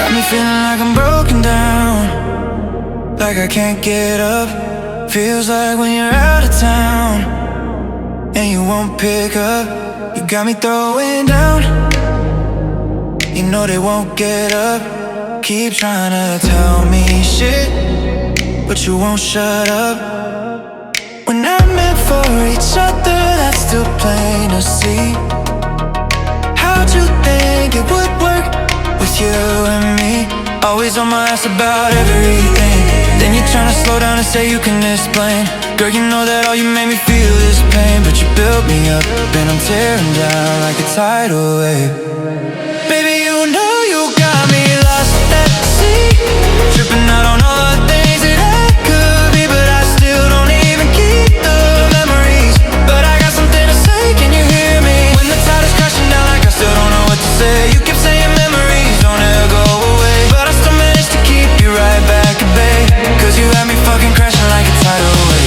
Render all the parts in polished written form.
Got me feeling like I'm broken down, like I can't get up. Feels like when you're out of town and you won't pick up. You got me throwing down. You know they won't get up. Keep trying to tell me shit, but you won't shut up. When I'm meant for each other, that's still plain to see. How'd you think it would work with you and me? Always on my ass about everything. Then you're trying to slow down and say you can explain. Girl, you know that all you made me feel is pain, but you built me up, and I'm tearing down like a tidal wave. Baby, you know you got me lost at sea, tripping out on all the things that I could be, but I still don't even keep the memories. But I got something to say, can you hear me? When the tide is crashing down, like I still don't know what to say. You keep saying memories don't ever go away, but I still manage to keep you right back at bay, cause you had me fucking crashing like a tidal wave.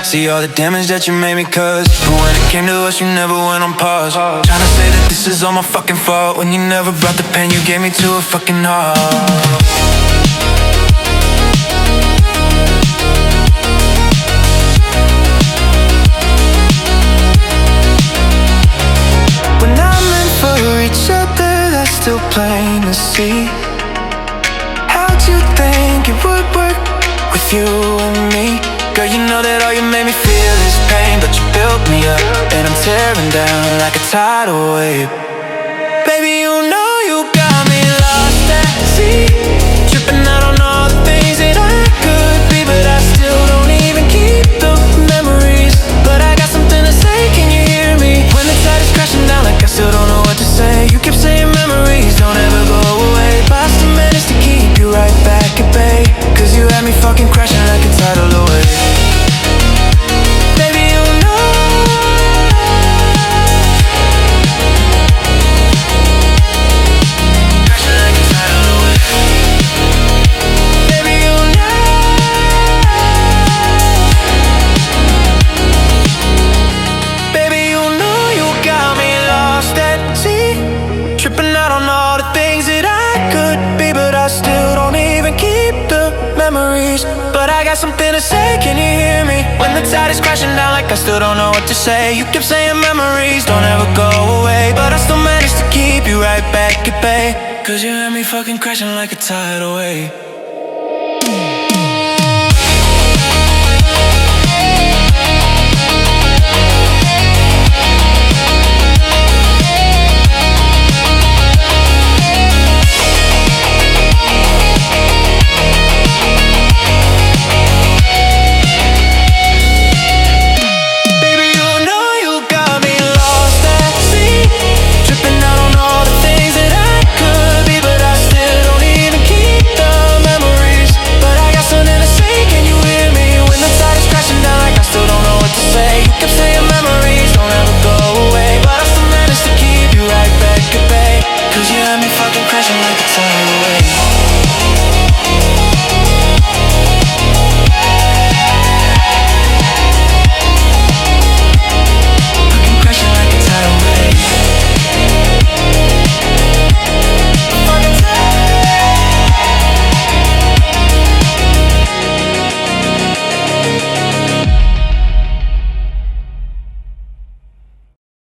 See all the damage that you made me cause, but when it came to us, you never went on pause. Tryna say that this is all my fucking fault, when you never brought the pain you gave me to a fucking heart. When I'm meant for each other, that's still plain to see. How'd you think it would work with you and me? Girl, you know that all you made me feel is pain, but you built me up, and I'm tearing down like a tidal wave. Baby, you know you got me lost at sea, tripping out on all the things that I could be, but I still don't even keep the memories. But I got something to say, can you hear me? When the tide is crashing down, like I still don't know what to say. You keep saying memories don't ever go away, but I still manage to keep you right back at bay, cause you had me fucking crashing like a tidal wave. But I got something to say, can you hear me? When the tide is crashing down, like I still don't know what to say. You keep saying memories don't ever go away, but I still manage to keep you right back at bay, cause you had me fucking crashing like a tidal wave.